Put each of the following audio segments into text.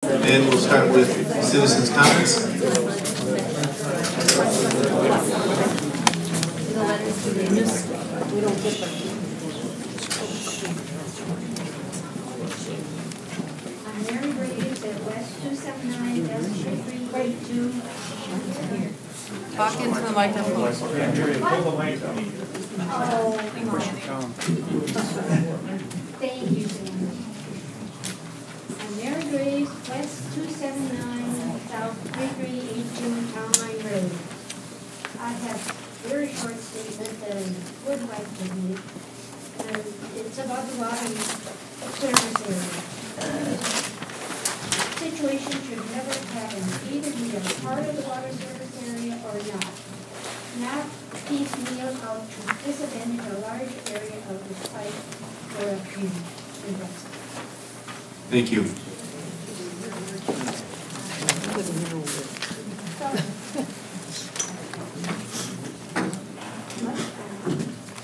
And we'll start with citizens' comments. I'm Mary Graves at West 279-3382. Talk into the microphone. Oh, thank you, Sam. I'm Mary Graves, West 279 South 3382 Town Line Road. I have a very short statement that I would like to make, and it's about the water service area. Situation should never happen. Either we are part of the water service area or not piecemeal out to disadvantage a large area of the site for a few investors. Thank you.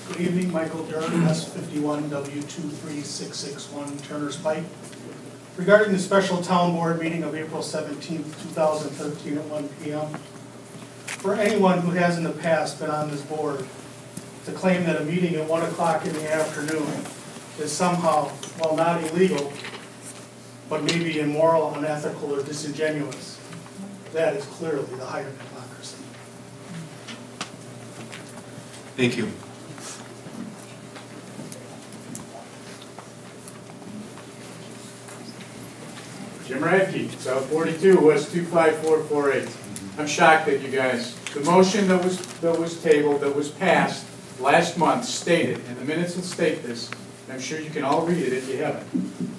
Good evening, Michael Durham, S51W23661 Turner's Pike. Regarding the special town board meeting of April 17th, 2013 at 1 p.m. For anyone who has in the past been on this board, to claim that a meeting at 1 o'clock in the afternoon is somehow, well, not illegal, but maybe immoral, unethical, or disingenuous, that is clearly the height of hypocrisy. Thank you. Jim Radke, South 42, West 25448. I'm shocked at you guys. The motion that was tabled, that was passed last month stated, and the minutes will state this, and I'm sure you can all read it if you haven't.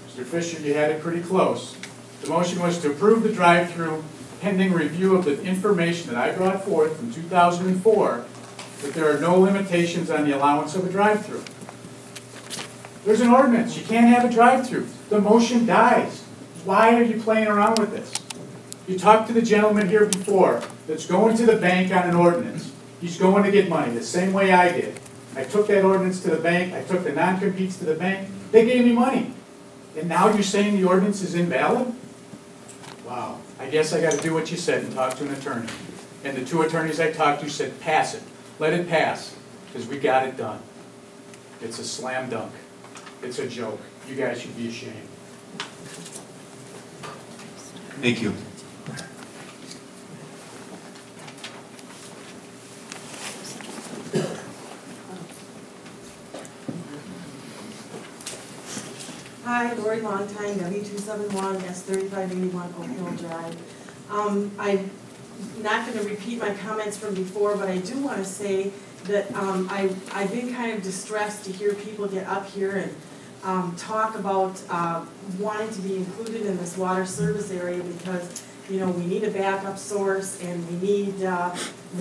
Mr. Fisher, you had it pretty close. The motion was to approve the drive-through pending review of the information that I brought forth in 2004 that there are no limitations on the allowance of a drive-through. There's an ordinance. You can't have a drive-through. The motion dies. Why are you playing around with this? You talked to the gentleman here before that's going to the bank on an ordinance. He's going to get money the same way I did. I took that ordinance to the bank. I took the non-competes to the bank. They gave me money. And now you're saying the ordinance is invalid? Wow. I guess I got to do what you said and talk to an attorney. And the two attorneys I talked to said, pass it. Let it pass. Because we got it done. It's a slam dunk. It's a joke. You guys should be ashamed. Thank you. Hi, Lori Longtime, W271 S3581 Oak Hill Drive. I'm not going to repeat my comments from before, but I do want to say that I've been kind of distressed to hear people get up here and talk about wanting to be included in this water service area because, you know, we need a backup source and we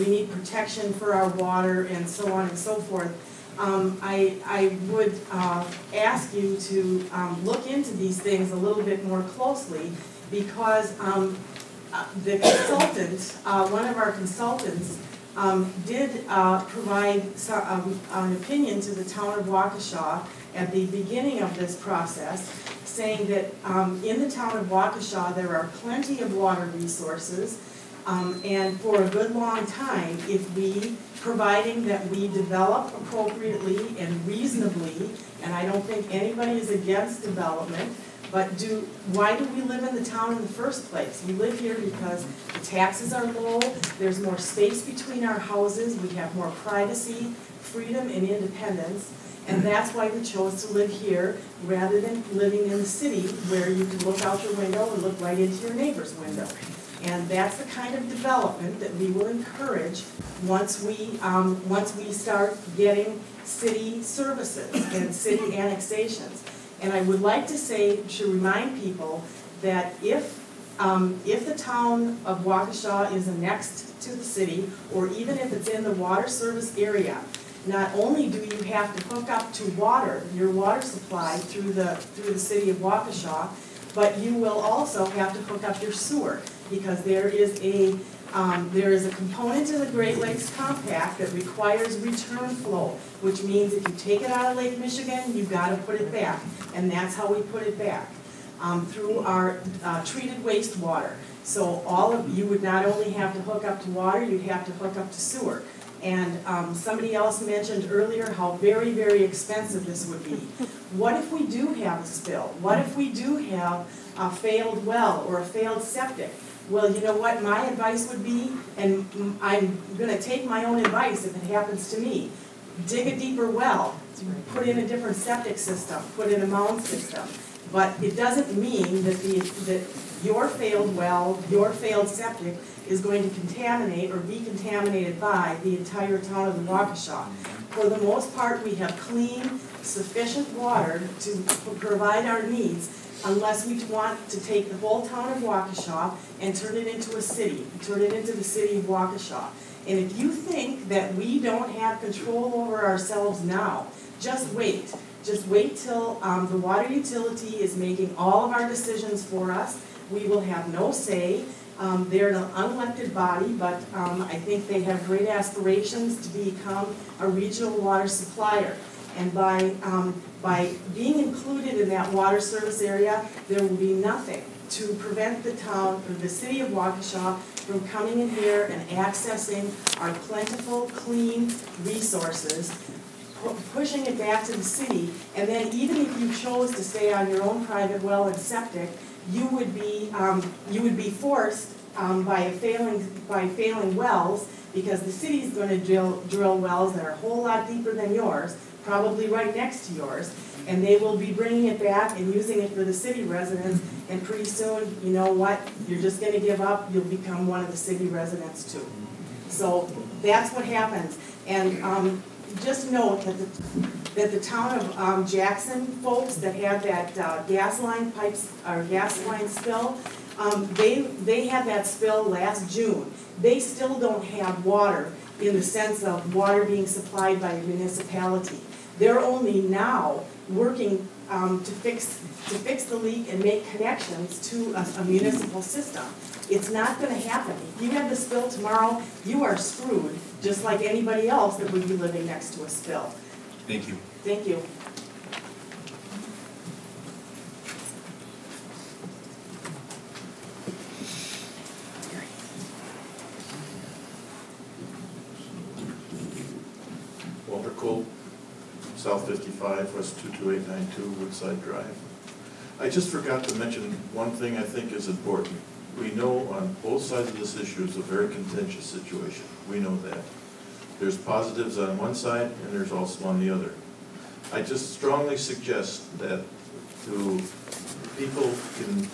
need protection for our water and so on and so forth. I would ask you to look into these things a little bit more closely because the consultant, one of our consultants, did provide an opinion to the town of Waukesha at the beginning of this process, saying that in the town of Waukesha there are plenty of water resources, and for a good long time, if we, providing that we develop appropriately and reasonably, and I don't think anybody is against development, but why do we live in the town in the first place? We live here because the taxes are low, there's more space between our houses, we have more privacy, freedom, and independence, and that's why we chose to live here rather than living in the city where you can look out your window and look right into your neighbor's window. And that's the kind of development that we will encourage once we start getting city services and city annexations. And I would like to remind people that if the town of Waukesha is annexed to the city, or even if it's in the water service area, not only do you have to hook up to water, your water supply through the city of Waukesha, but you will also have to hook up your sewer, because there is a component in the Great Lakes Compact that requires return flow, which means if you take it out of Lake Michigan, you've got to put it back, and that's how we put it back. through our treated wastewater. So all of, you would not only have to hook up to water, you'd have to hook up to sewer. And somebody else mentioned earlier how very, very expensive this would be. What if we do have a spill? What if we do have a failed well or a failed septic? Well, you know what my advice would be, and I'm gonna take my own advice if it happens to me. Dig a deeper well, put in a different septic system, put in a mound system. But it doesn't mean that your failed well, your failed septic is going to contaminate or be contaminated by the entire town of the Waukesha. For the most part, we have clean, sufficient water to provide our needs, unless we want to take the whole town of Waukesha and turn it into a city, turn it into the city of Waukesha. And if you think that we don't have control over ourselves now, just wait. Just wait till the water utility is making all of our decisions for us. We will have no say. They're an unelected body, but I think they have great aspirations to become a regional water supplier. And by being included in that water service area, there will be nothing to prevent the town or the city of Waukesha from coming in here and accessing our plentiful, clean resources, pushing it back to the city. And then even if you chose to stay on your own private well and septic, you would be forced by failing wells, because the city is going to drill wells that are a whole lot deeper than yours, probably right next to yours, and they will be bringing it back and using it for the city residents, and pretty soon, you know what, you're just going to give up, you'll become one of the city residents too. So that's what happens. And just note that the town of Jackson folks that had that gas line spill, they had that spill last June. They still don't have water in the sense of water being supplied by a municipality. They're only now working to fix the leak and make connections to a municipal system. It's not going to happen. If you have the spill tomorrow, you are screwed, just like anybody else that would be living next to a spill. Thank you. Thank you. Walter Cole, South 55, West 22892, Woodside Drive. I just forgot to mention one thing I think is important. We know on both sides of this issue is a very contentious situation. We know that. There's positives on one side and there's also on the other. I just strongly suggest that to people can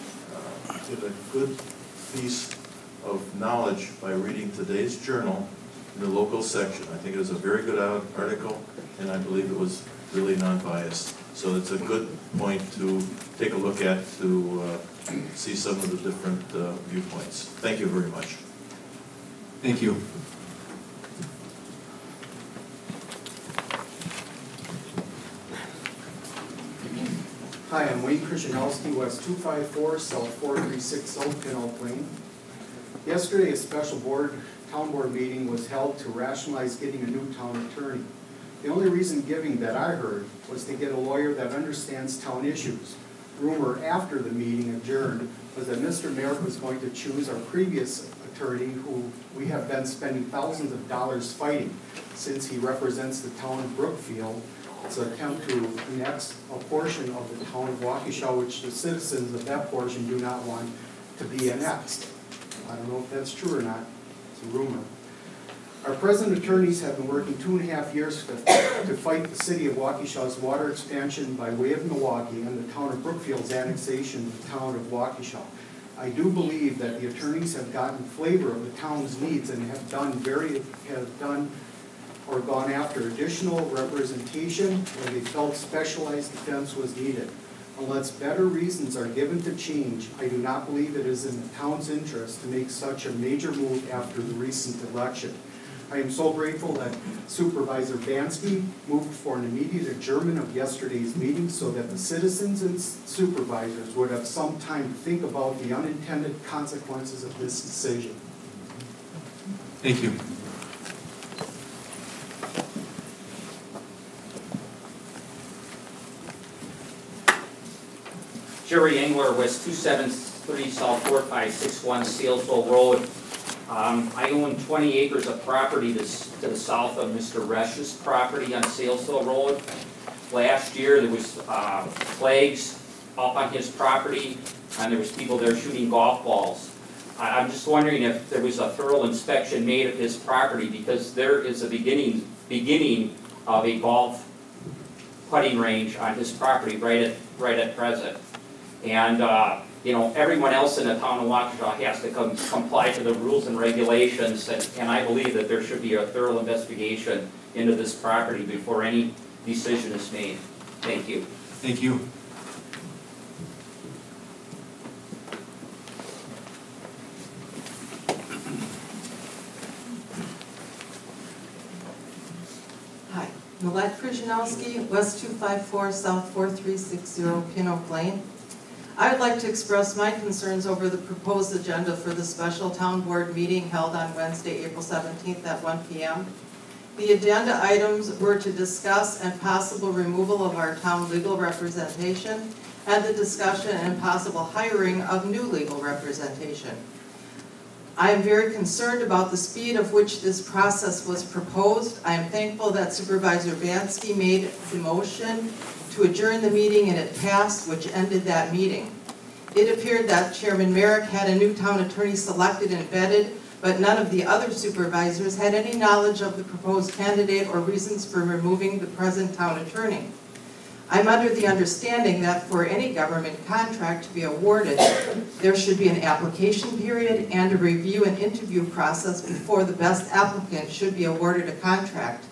get a good piece of knowledge by reading today's journal in the local section. I think it was a very good article, and I believe it was really non-biased. So it's a good point to take a look at to see some of the different viewpoints. Thank you very much. Thank you. Hi, I'm Wayne Krishanowski, West 254, South 436, South Pinal Plain. Yesterday, a special town board meeting was held to rationalize getting a new town attorney. The only reason giving that I heard was to get a lawyer that understands town issues. Rumor after the meeting adjourned was that Mr. Merrick was going to choose our previous attorney, who we have been spending thousands of dollars fighting since he represents the town of Brookfield. It's an attempt to annex a portion of the town of Waukesha, which the citizens of that portion do not want to be annexed. I don't know if that's true or not. It's a rumor. Our present attorneys have been working 2.5 years to fight the city of Waukesha's water expansion by way of Milwaukee and the town of Brookfield's annexation of the town of Waukesha. I do believe that the attorneys have gotten flavor of the town's needs and have done or gone after additional representation where they felt specialized defense was needed. Unless better reasons are given to change, I do not believe it is in the town's interest to make such a major move after the recent election. I am so grateful that Supervisor Bansky moved for an immediate adjournment of yesterday's meeting so that the citizens and supervisors would have some time to think about the unintended consequences of this decision. Thank you. Jerry Engler, West 273 South 4561 Salesville Road. I own 20 acres of property to the south of Mr. Resch's property on Salesville Road. Last year, there was flags up on his property, and there was people there shooting golf balls. I'm just wondering if there was a thorough inspection made of his property, because there is a beginning of a golf putting range on his property right at present. And you know, everyone else in the town of Waukesha has to comply to the rules and regulations, and I believe that there should be a thorough investigation into this property before any decision is made. Thank you. Thank you. Hi, Millette Krzyzanowski, West 254, South 4360, Pin Oak Lane. I would like to express my concerns over the proposed agenda for the special town board meeting held on Wednesday, April 17th at 1 p.m. The agenda items were to discuss and possible removal of our town legal representation and the discussion and possible hiring of new legal representation. I am very concerned about the speed of which this process was proposed. I am thankful that Supervisor Bansky made the motion to adjourn the meeting and it passed, which ended that meeting. It appeared that Chairman Merrick had a new town attorney selected and vetted, but none of the other supervisors had any knowledge of the proposed candidate or reasons for removing the present town attorney. I'm under the understanding that for any government contract to be awarded, there should be an application period and a review and interview process before the best applicant should be awarded a contract.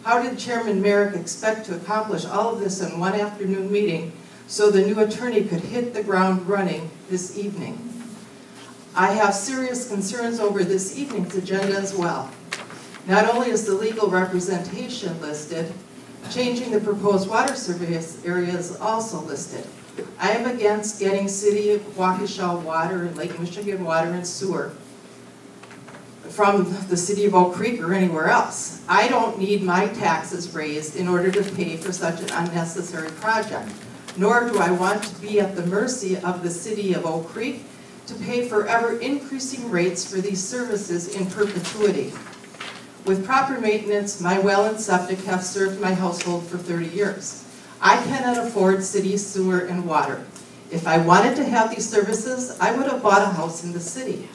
How did Chairman Merrick expect to accomplish all of this in one afternoon meeting so the new attorney could hit the ground running this evening? I have serious concerns over this evening's agenda as well. Not only is the legal representation listed, changing the proposed water service area is also listed. I am against getting City of Waukesha water and Lake Michigan water and sewer from the City of Oak Creek or anywhere else. I don't need my taxes raised in order to pay for such an unnecessary project, nor do I want to be at the mercy of the City of Oak Creek to pay for ever increasing rates for these services in perpetuity. With proper maintenance, my well and septic have served my household for 30 years. I cannot afford city sewer and water. If I wanted to have these services, I would have bought a house in the city.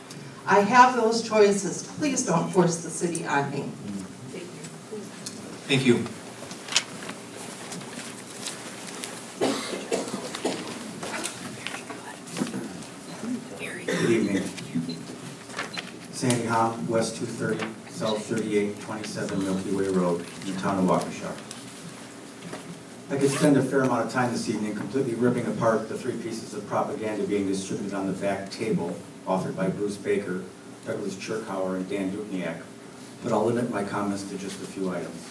I have those choices. Please don't force the city on me. Thank you. Good evening. Sandy Hom, West 230, South 3827 Milky Way Road, in the town of Waukesha. I could spend a fair amount of time this evening completely ripping apart the three pieces of propaganda being distributed on the back table, authored by Bruce Baker, Douglas Chirkhauer, and Dan Dukniak, but I'll limit my comments to just a few items.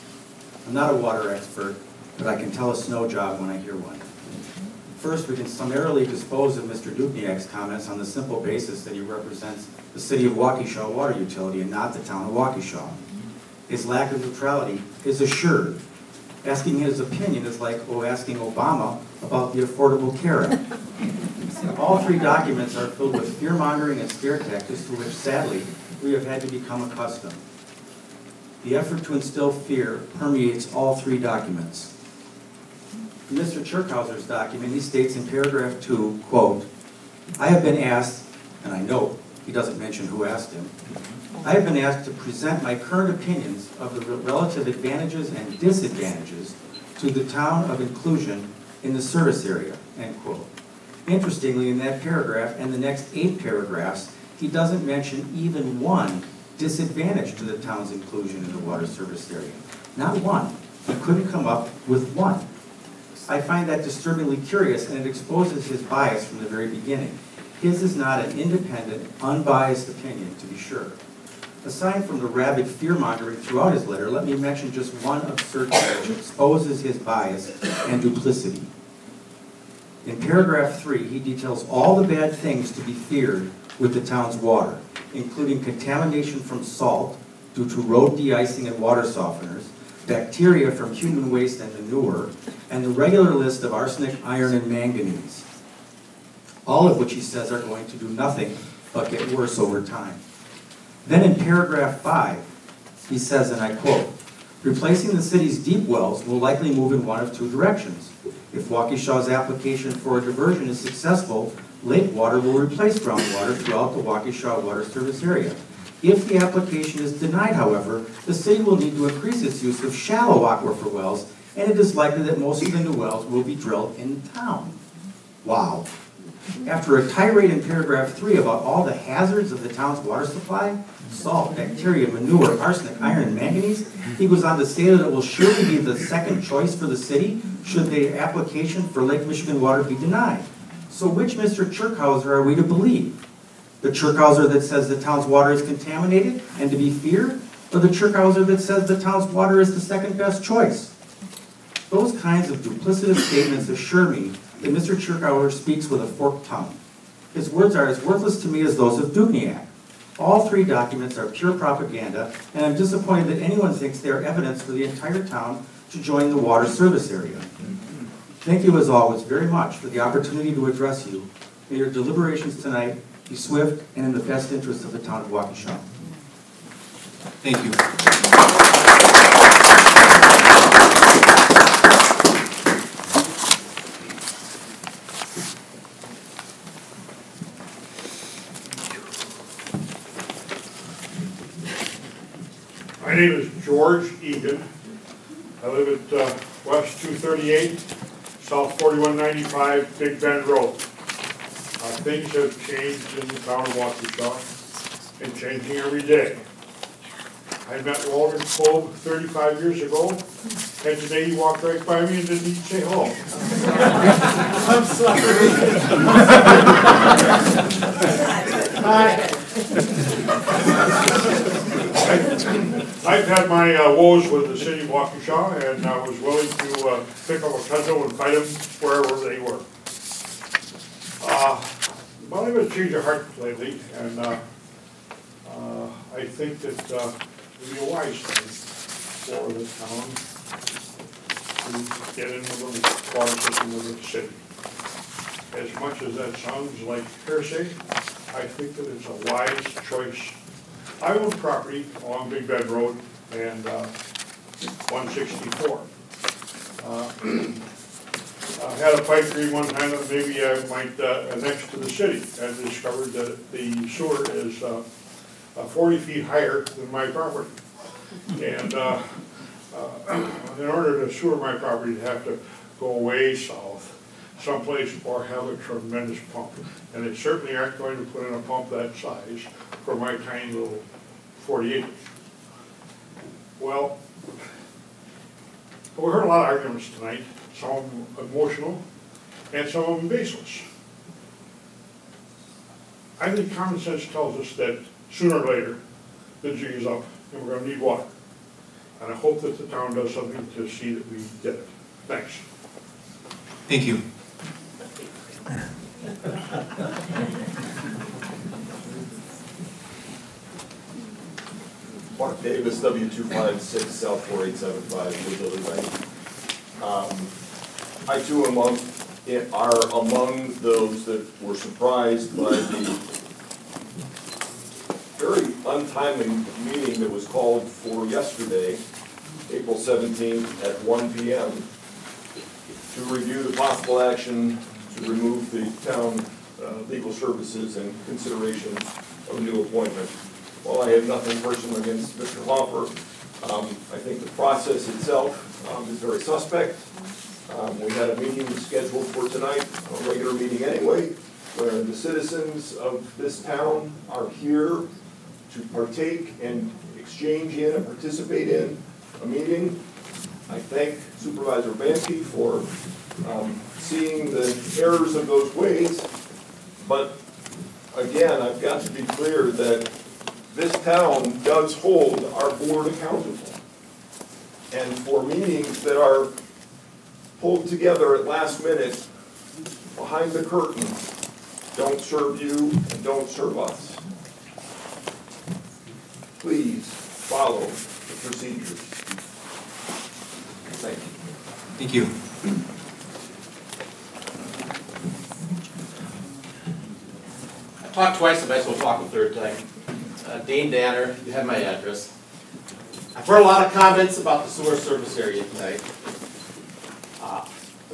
I'm not a water expert, but I can tell a snow job when I hear one. First, we can summarily dispose of Mr. Dukniak's comments on the simple basis that he represents the City of Waukesha water utility and not the town of Waukesha. His lack of neutrality is assured. Asking his opinion is like asking Obama about the Affordable Care Act. All three documents are filled with fear-mongering and scare tactics to which, sadly, we have had to become accustomed. The effort to instill fear permeates all three documents. In Mr. Chirkhauser's document, he states in paragraph 2, quote, I have been asked, and I know he doesn't mention who asked him, I have been asked to present my current opinions of the relative advantages and disadvantages to the town of inclusion in the service area, end quote. Interestingly, in that paragraph and the next 8 paragraphs, he doesn't mention even one disadvantage to the town's inclusion in the water service area. Not one. He couldn't come up with one. I find that disturbingly curious, and it exposes his bias from the very beginning. His is not an independent, unbiased opinion, to be sure. Aside from the rabid fear-mongering throughout his letter, let me mention just one absurd which exposes his bias and duplicity. In paragraph 3, he details all the bad things to be feared with the town's water, including contamination from salt due to road de-icing and water softeners, bacteria from human waste and manure, and the regular list of arsenic, iron, and manganese. all of which he says are going to do nothing but get worse over time. Then in paragraph 5, he says, and I quote, "Replacing the city's deep wells will likely move in one of two directions. If Waukeshaw's application for a diversion is successful, lake water will replace groundwater throughout the Waukesha water service area. If the application is denied, however, the city will need to increase its use of shallow aquifer wells, and it is likely that most of the new wells will be drilled in town." Wow. After a tirade in paragraph 3 about all the hazards of the town's water supply, salt, bacteria, manure, arsenic, iron, and manganese, he goes on to say that it will surely be the second choice for the city should the application for Lake Michigan water be denied. So which Mr. Chirkhauser are we to believe? The Chirkhauser that says the town's water is contaminated and to be feared, or the Chirkhauser that says the town's water is the second best choice? Those kinds of duplicitous statements assure me that Mr. Chirkhauser speaks with a forked tongue. His words are as worthless to me as those of Dukniak. All 3 documents are pure propaganda, and I'm disappointed that anyone thinks they are evidence for the entire town to join the water service area. Thank you as always very much for the opportunity to address you. May your deliberations tonight be swift and in the best interest of the town of Waukesha. Thank you. My name is George Egan. I live at West 238, South 4195, Big Bend Road. Things have changed in the town of Waukesha and changing every day. I met Walter Kolb 35 years ago, and today he walked right by me and didn't even say hello. I'm sorry. I've had my woes with the city of Waukesha, and I was willing to pick up a pencil and fight them wherever they were. Well, I've had a change of heart lately, and I think that it would be a wise thing for the town to get into the water system of the city. As much as that sounds like hearsay, I think that it's a wise choice. I own property along Big Bend Road and 164. I had a pipe dream one time that maybe I might annex to the city, and discovered that the sewer is 40 feet higher than my property. And in order to sewer my property, I'd have to go way south, someplace, or have a tremendous pump. And they certainly aren't going to put in a pump that size for my tiny little 40 acres. Well, we heard a lot of arguments tonight, some of them emotional, and some of them baseless. I think common sense tells us that sooner or later, the jig is up, and we're going to need water. And I hope that the town does something to see that we get it. Thanks. Thank you. Mark Davis, W256, South 4875, Missouri Bank. I too are among those that were surprised by the very untimely meeting that was called for yesterday, April 17th at 1 p.m. to review the possible action to remove the town legal services and consideration of a new appointment. While I have nothing personal against Mr. Hoffer, I think the process itself is very suspect. We had a meeting scheduled for tonight, a regular meeting anyway, where the citizens of this town are here to partake and exchange in and participate in a meeting. I thank Supervisor Bansky for seeing the errors of those ways, but again, I've got to be clear that this town does hold our board accountable. And for meetings that are pulled together at last minute, behind the curtain, don't serve you and don't serve us. Please follow the procedures. Thank you. Thank you. talk twice, I might as well talk a third time. Dane Danner, you have my address. I've heard a lot of comments about the sewer service area tonight.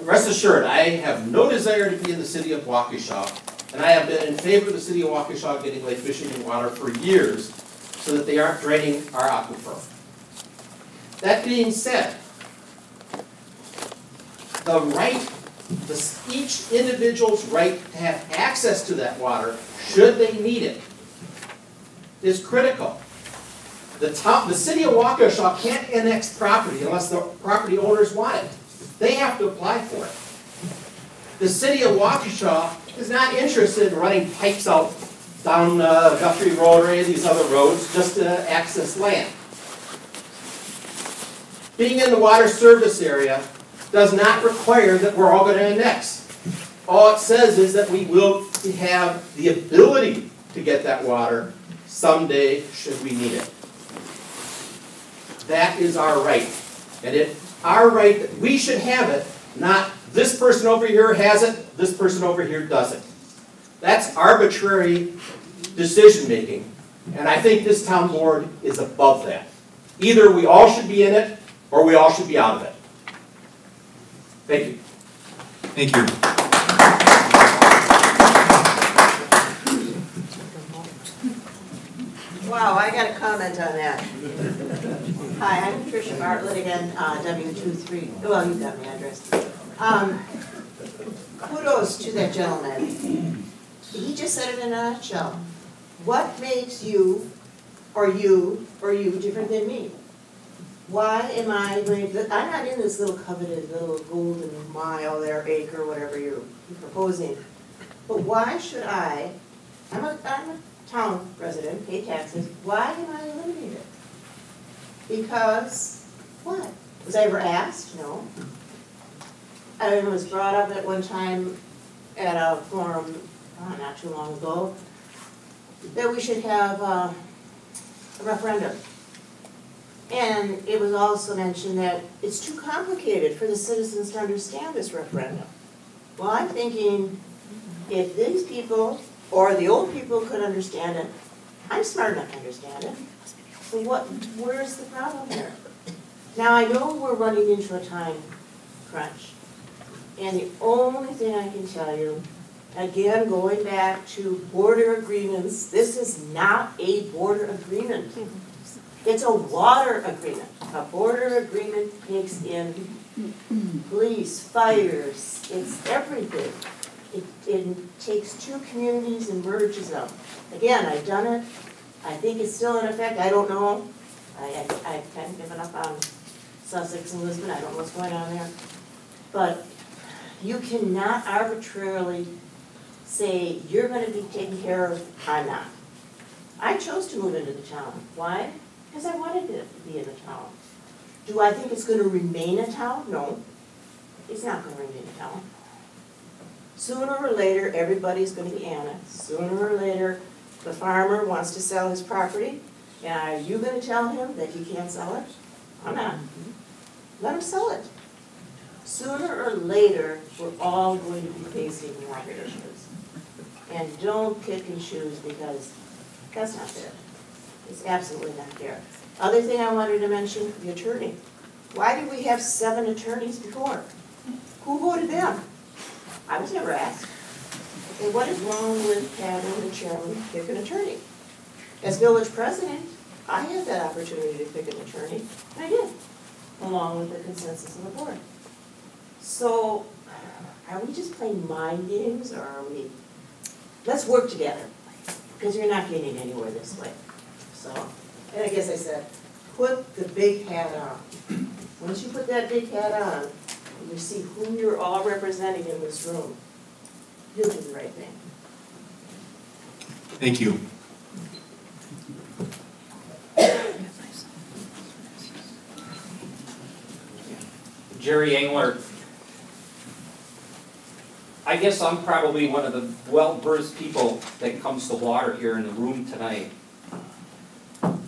Rest assured, I have no desire to be in the city of Waukesha, and I have been in favor of the city of Waukesha getting lake fishing and water for years so that they aren't draining our aquifer. That being said, the right, each individual's right to have access to that water, should they need it, is critical. The city of Waukesha can't annex property unless the property owners want it. They have to apply for it. The city of Waukesha is not interested in running pipes out down Guthrie Road or any of these other roads just to access land. Being in the water service area does not require that we're all going to annex. All it says is that we will have the ability to get that water someday should we need it. That is our right. And our right that we should have it, not this person over here has it, this person over here doesn't. That's arbitrary decision making. And I think this town board is above that. Either we all should be in it or we all should be out of it. Thank you. Thank you. Wow, I got a comment on that. Hi, I'm Patricia Bartlett again, W23, well, you got my address. Kudos to that gentleman. He just said it in a nutshell. What makes you different than me? Why am I going to, I'm not in this little coveted little golden mile there, acre, whatever you're proposing. But why should I'm a town resident, pay taxes, why am I eliminated? Because, what? Was I ever asked? No. I was brought up at one time at a forum, not too long ago, that we should have a referendum. And it was also mentioned that it's too complicated for the citizens to understand this referendum. Well, I'm thinking, if these people, or the old people could understand it, I'm smart enough to understand it. So where's the problem here? Now, I know we're running into a time crunch. And the only thing I can tell you, again, going back to border agreements, this is not a border agreement. It's a water agreement. A border agreement takes in police, fires, it's everything. It takes two communities and merges them. Again, I've done it. I think it's still in effect. I don't know. I've kind of given up on Sussex and Lisbon. I don't know what's going on there. But you cannot arbitrarily say, you're going to be taken care of, I'm not. I chose to move into the town. Why? Because I wanted to be in the town. Do I think it's going to remain a town? No. It's not going to remain a town. Sooner or later, everybody's going to be annexed. Sooner or later, the farmer wants to sell his property. And are you going to tell him that he can't sell it? I'm not. Let him sell it. Sooner or later, we're all going to be facing water issues. And don't pick and choose, because that's not fair. It's absolutely not fair. Other thing I wanted to mention, the attorney. Why did we have 7 attorneys before? Who voted them? I was never asked. And what is wrong with having the chairman pick an attorney? As village president, I had that opportunity to pick an attorney, and I did, along with the consensus of the board. So, are we just playing mind games, or are we, let's work together, because you're not getting anywhere this way. So, and I guess I said, put the big hat on. Once you put that big hat on, and you see who you're all representing in this room, you'll do the right thing. Thank you. Jerry Engler. I guess I'm probably one of the well-versed people that comes to water here in the room tonight.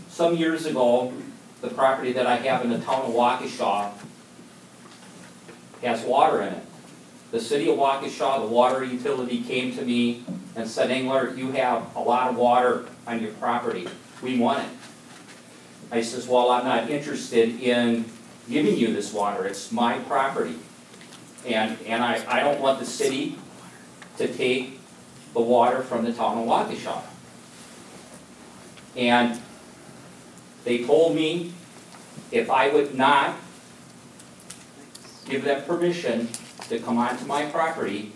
Some years ago, the property that I have in the town of Waukesha has water in it. The city of Waukesha, the water utility, came to me and said, Engler, you have a lot of water on your property. We want it. I says, well, I'm not interested in giving you this water. It's my property. And I don't want the city to take the water from the town of Waukesha. And they told me if I would not give them permission to come onto my property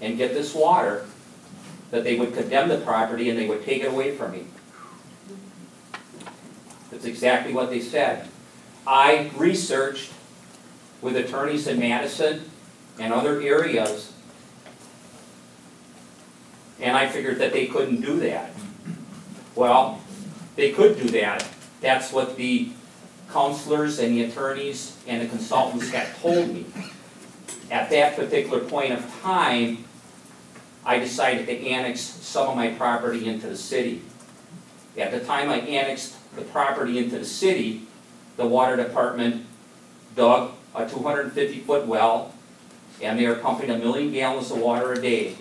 and get this water, that they would condemn the property and they would take it away from me. That's exactly what they said. I researched with attorneys in Madison and other areas, and I figured that they couldn't do that. Well, they could do that. That's what the counselors and the attorneys and the consultants had told me. At that particular point of time, I decided to annex some of my property into the city. At the time I annexed the property into the city, the water department dug a 250-foot well, and they are pumping 1 million gallons of water a day.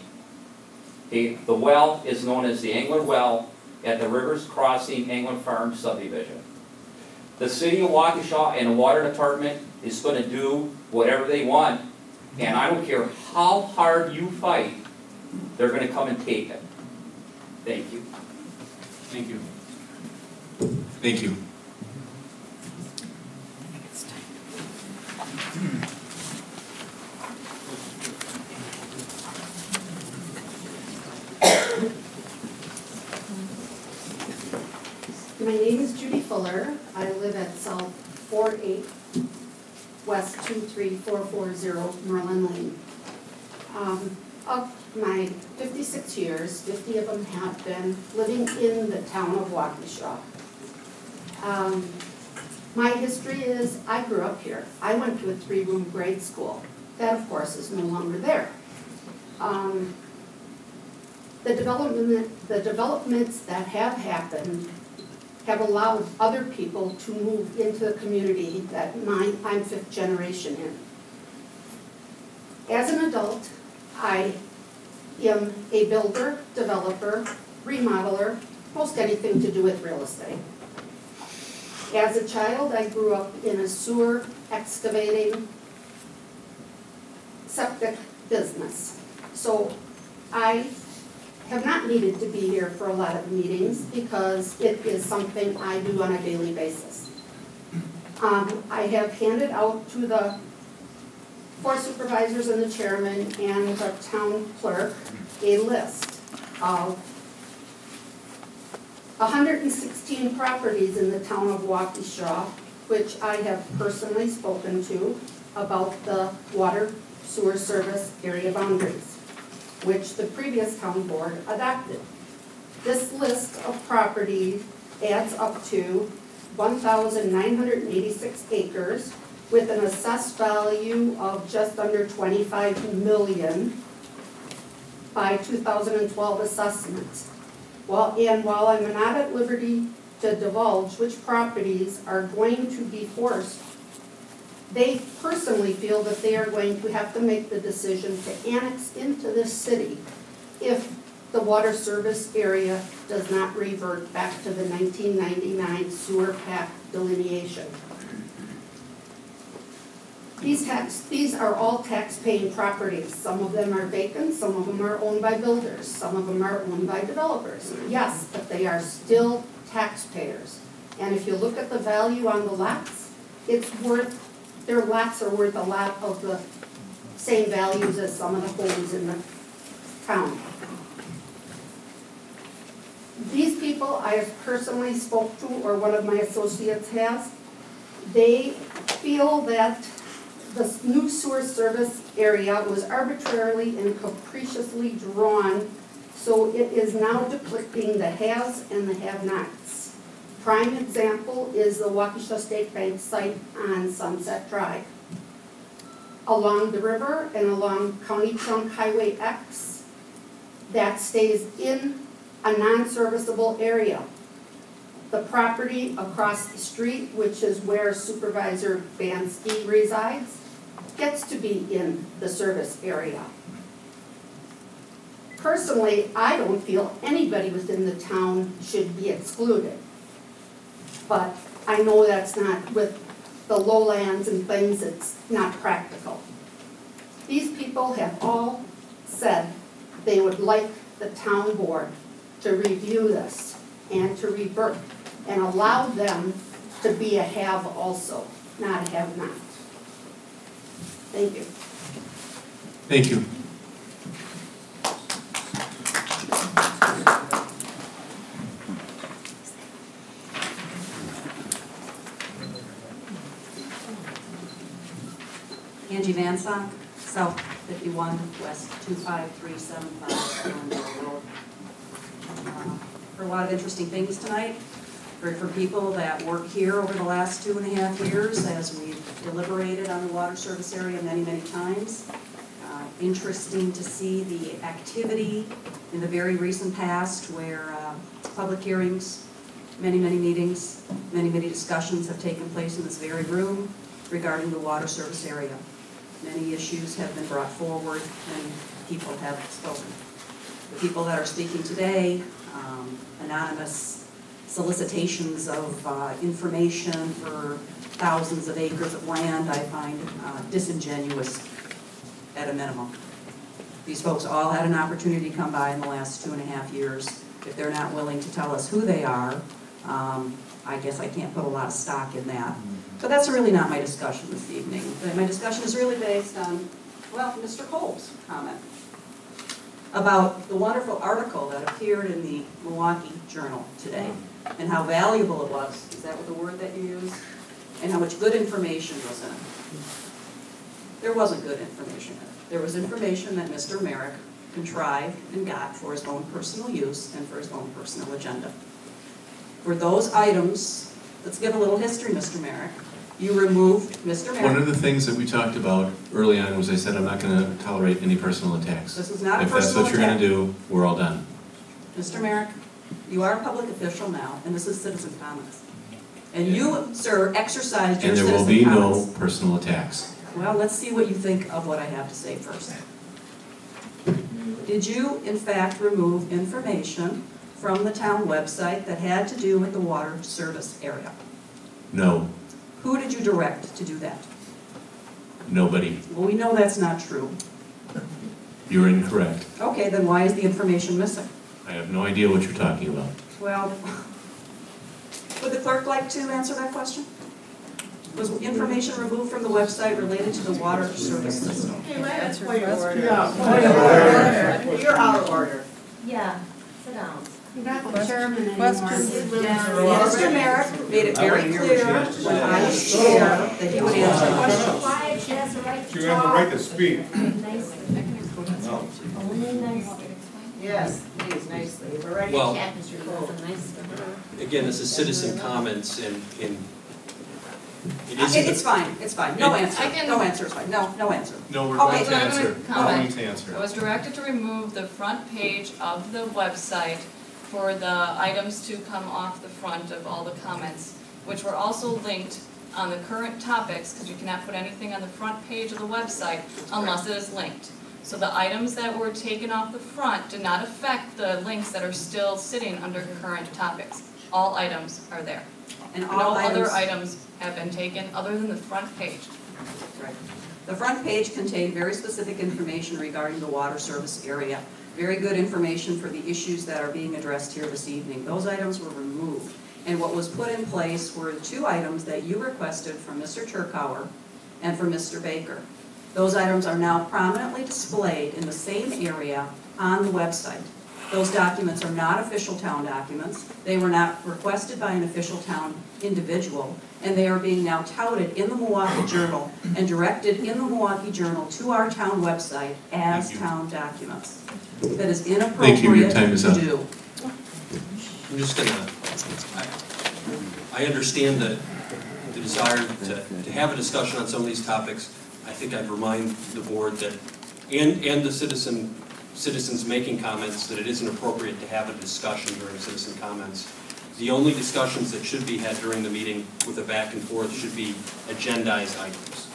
The well is known as the Engler Well at the Rivers Crossing Engler Farm subdivision. The city of Waukesha and the water department is going to do whatever they want, and I don't care how hard you fight, they're going to come and take it. Thank you. Thank you. Thank you. My name is Judy Fuller. I live at South 48 West 23440 Merlin Lane. Of my 56 years, 50 of them have been living in the town of Waukesha. My history is I grew up here. I went to a 3-room grade school. That, of course, is no longer there. The developments that have happened have allowed other people to move into the community that I'm 5th generation in. As an adult, I am a builder, developer, remodeler, most anything to do with real estate. As a child, I grew up in a sewer excavating septic business. So I have not needed to be here for a lot of meetings because it is something I do on a daily basis. I have handed out to the 4 supervisors and the chairman and the town clerk a list of 116 properties in the town of Waukesha, which I have personally spoken to about the water sewer service area boundaries, which the previous town board adopted. This list of properties adds up to 1,986 acres with an assessed value of just under 25 million by 2012 assessments. While I'm not at liberty to divulge which properties are going to be forced, they personally feel that they are going to have to make the decision to annex into this city if the water service area does not revert back to the 1999 sewer pact delineation. These are all tax-paying properties. Some of them are vacant, some of them are owned by builders, some of them are owned by developers. Yes, but they are still taxpayers. And if you look at the value on the lots, their lots are worth a lot of the same values as some of the homes in the town. These people I have personally spoke to, or one of my associates has, they feel that the new sewer service area was arbitrarily and capriciously drawn, so it is now depicting the haves and the have-nots. Prime example is the Waukesha State Bank site on Sunset Drive. Along the river and along County Trunk Highway X, that stays in a non-serviceable area. The property across the street, which is where Supervisor Bansky resides, gets to be in the service area. Personally, I don't feel anybody within the town should be excluded. But I know that's not, with the lowlands and things, it's not practical. These people have all said they would like the town board to review this and to revert and allow them to be a have also, not a have not. Thank you. Thank you. Angie Van Sonk, South 51, West 25375, Glendale Road. Heard a lot of interesting things tonight. Heard from people that work here over the last 2.5 years as we've deliberated on the water service area many, many times. Interesting to see the activity in the very recent past where public hearings, many, many meetings, many, many discussions have taken place in this very room regarding the water service area. Many issues have been brought forward and people have spoken. The people that are speaking today, anonymous solicitations of information for thousands of acres of land, I find disingenuous at a minimum. These folks all had an opportunity to come by in the last 2.5 years. If they're not willing to tell us who they are, I guess I can't put a lot of stock in that. But that's really not my discussion this evening. My discussion is really based on, well, Mr. Cole's comment about the wonderful article that appeared in the Milwaukee Journal today and how valuable it was. Is that what the word that you used? And how much good information was in it. There wasn't good information in it. There was information that Mr. Merrick contrived and got for his own personal use and for his own personal agenda. For those items, let's give a little history, Mr. Merrick. You removed Mr. Merrick. One of the things that we talked about early on was I said I'm not going to tolerate any personal attacks. This is not a If that's personal what you're going to do, we're all done. Mr. Merrick, you are a public official now, and this is citizen comments. And you, sir, exercised your And there citizen will be comments. no personal attacks. Well, let's see what you think of what I have to say first. Did you, in fact, remove information from the town website that had to do with the water service area? No, Who did you direct to do that? nobody. Well, we know that's not true. You're incorrect. Okay, then why is the information missing? I have no idea what you're talking about. Well, would the clerk like to answer that question? Was information removed from the website related to the water service system? Okay, that's point of order. Yeah. You're out of order. Yeah, sit down. You're not the chairman anymore. Mr. Merrick made it very clear when I was chair that he would answer questions. Quiet, she has the right to You have the right to speak. Only nicely. Yes, please, nicely. We're ready to Well- chat, Mr. Cole. Again, this is citizen comments and it isn't. It's fine, it's fine. No It- answer. No answer is fine. No answer. No, we're Okay, going to I'm answer. gonna We're comment. going to answer. I was directed to remove the front page of the website for the items to come off the front of all the comments, which were also linked on the current topics, because you cannot put anything on the front page of the website unless it is linked. So the items that were taken off the front did not affect the links that are still sitting under current topics. All items are there. And No all other items. items have been taken other than the front page. Right. The front page contained very specific information regarding the water service area. Very good information for the issues that are being addressed here this evening. Those items were removed. And what was put in place were 2 items that you requested from Mr. Turkauer and from Mr. Baker. Those items are now prominently displayed in the same area on the website. Those documents are not official town documents. They were not requested by an official town individual, and they are being now touted in the Milwaukee Journal and directed in the Milwaukee Journal to our town website as town documents. That is inappropriate Thank you. Your time is up. to do. I'm just gonna, I understand the desire to have a discussion on some of these topics. I think I'd remind the board that, and the citizens making comments, that it isn't appropriate to have a discussion during citizen comments. The only discussions that should be had during the meeting with a back and forth should be agendized items.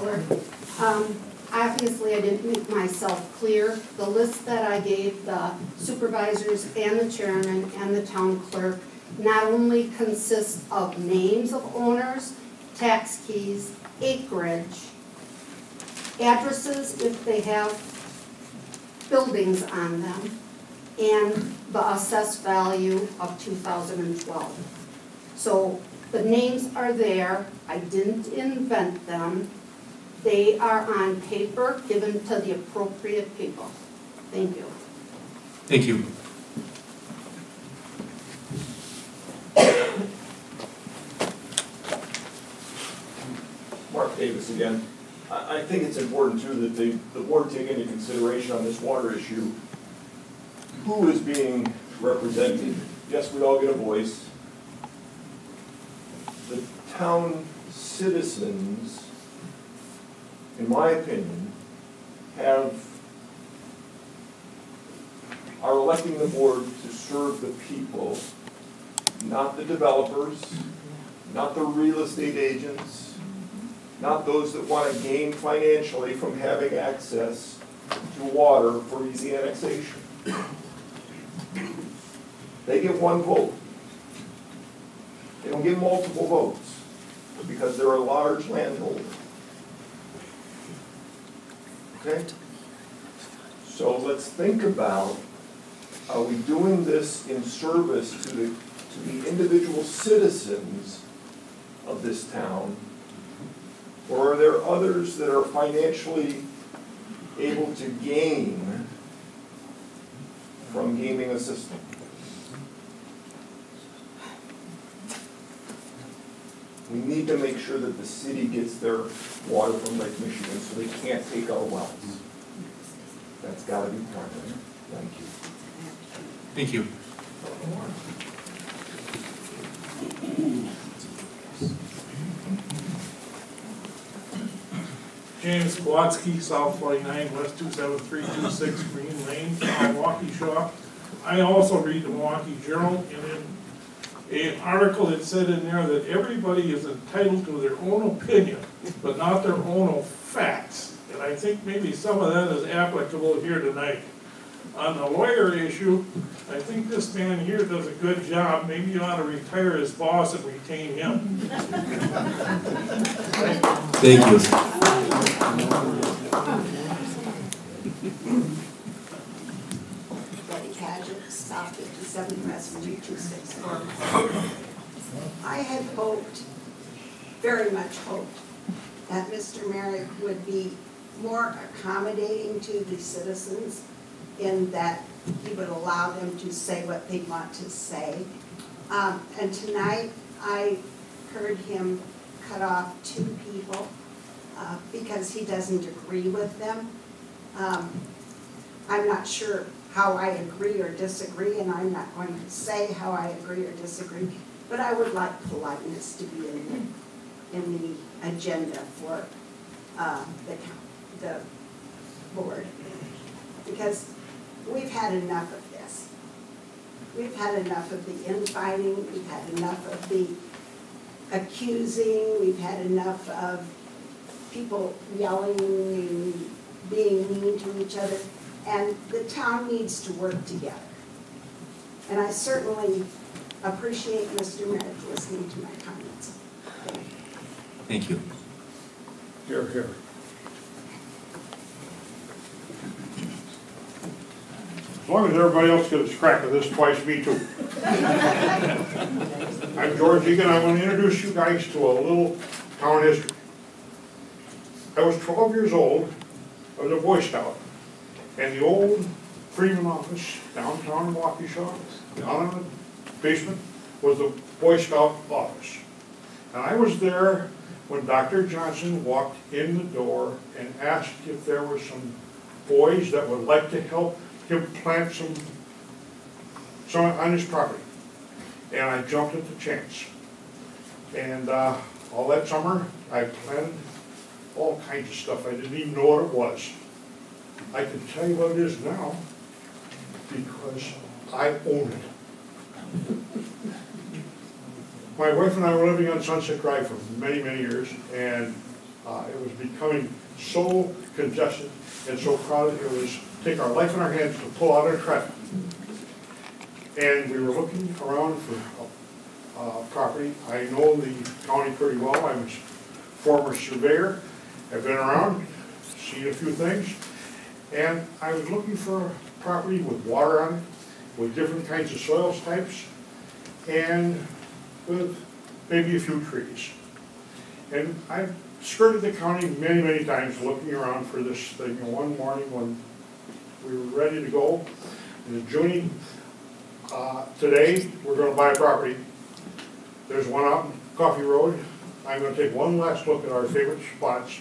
Councilor. Obviously, I didn't make myself clear. The list that I gave the supervisors and the chairman and the town clerk not only consists of names of owners, tax keys, acreage, addresses if they have buildings on them, and the assessed value of 2012. So the names are there. I didn't invent them. They are on paper given to the appropriate people. Thank you. Thank you. Mark Davis again. I think it's important too that the board take into consideration on this water issue who is being represented. Yes, we all get a voice. The town citizens, in my opinion, are electing the board to serve the people, not the developers, not the real estate agents, not those that want to gain financially from having access to water for easy annexation. They get one vote. They don't get multiple votes because they're a large landholder. Okay? So let's think about, are we doing this in service to the individual citizens of this town, or are there others that are financially able to gain from gaming a system? We need to make sure that the city gets their water from Lake Michigan so they can't take our wells. That's got to be primary. Thank you. Thank you. James Kowalski, South 49, West 27326 Green Lane, Waukesha. I also read the Milwaukee Journal, and in an article it said in there that everybody is entitled to their own opinion, but not their own facts. And I think maybe some of that is applicable here tonight. On the lawyer issue, I think this man here does a good job. Maybe you ought to retire his boss and retain him. Thank you. Betty Paget, South 57 West 3264. I had hoped, very much hoped, that Mr. Merrick would be more accommodating to the citizens in that he would allow them to say what they want to say. And tonight I heard him cut off 2 people because he doesn't agree with them. I'm not sure how I agree or disagree, and I'm not going to say how I agree or disagree, but I would like politeness to be in the agenda for the board, because we've had enough of this. We've had enough of the infighting, we've had enough of the accusing, we've had enough of people yelling and being mean to each other, and the town needs to work together. And I certainly appreciate Mr. Merrick listening to my comments. Thank you. Here, here. As long as everybody else gets a crack at this twice, me too. I'm George Egan. I want to introduce you guys to a little town history. I was 12 years old. I was a Boy Scout. And the old Freeman office downtown in Waukesha, down in the basement, was the Boy Scout office. And I was there when Dr. Johnson walked in the door and asked if there were some boys that would like to help him plant some on his property. And I jumped at the chance. And all that summer, I planted all kinds of stuff. I didn't even know what it was. I can tell you what it is now because I own it. My wife and I were living on Sunset Drive for many, many years, and It was becoming so congested and so crowded, it was take our life in our hands to pull out of traffic. And we were looking around for property. I know the county pretty well. I'm a former surveyor. I've been around, seen a few things. And I was looking for property with water on it, with different kinds of soils types, and with maybe a few trees. And I skirted the county many, many times looking around for this thing. And one morning when we were ready to go, in June, today, we're gonna buy a property. There's one out in Coffee Road. I'm gonna take one last look at our favorite spots,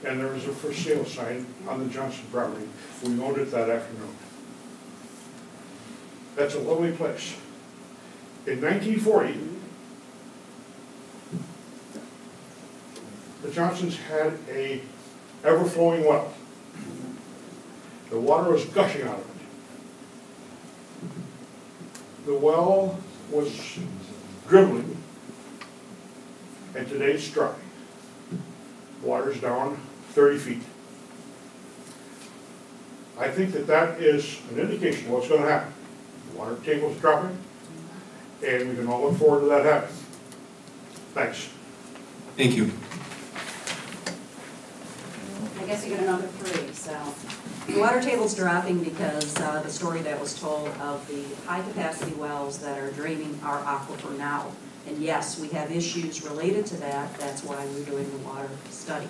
and there was a for sale sign on the Johnson property. We owned it that afternoon. That's a lovely place. In 1940, the Johnsons had a ever-flowing well. The water was gushing out of it. The well was dribbling, and today it's dry. Water's down 30 feet. I think that that is an indication of what's going to happen. The water table's dropping, and we can all look forward to that happening. Thanks. Thank you. I guess you get another 3, so. The water table's dropping because the story that was told of the high-capacity wells that are draining our aquifer now. And yes, we have issues related to that. That's why we're doing the water study.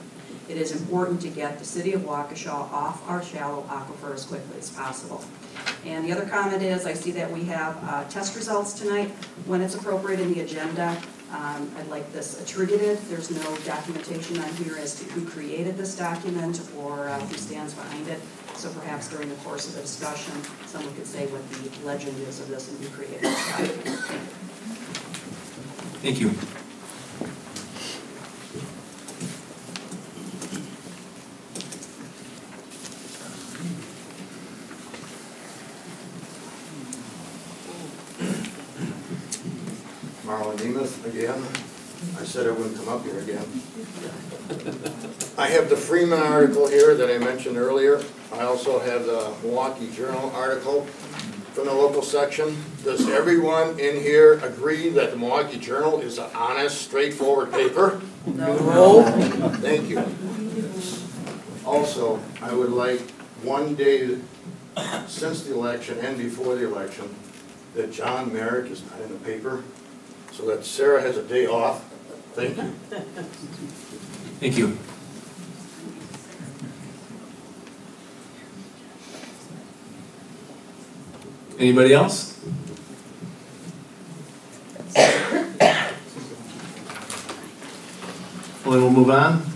It is important to get the city of Waukesha off our shallow aquifer as quickly as possible. And the other comment is, I see that we have test results tonight. When it's appropriate in the agenda, I'd like this attributed. There's no documentation on here as to who created this document or who stands behind it. So perhaps during the course of the discussion, someone could say what the legend is of this and who created this document. Thank you. Marlon Nemeth again. I said I wouldn't come up here again. I have the Freeman article here that I mentioned earlier. I also have the Milwaukee Journal article from the local section. Does everyone in here agree that the Milwaukee Journal is an honest, straightforward paper? No. Thank you. Also, I would like one day since the election and before the election that John Merrick is not in the paper, so that Sarah has a day off. Thank you. Thank you. Anybody else? Well, then we'll move on.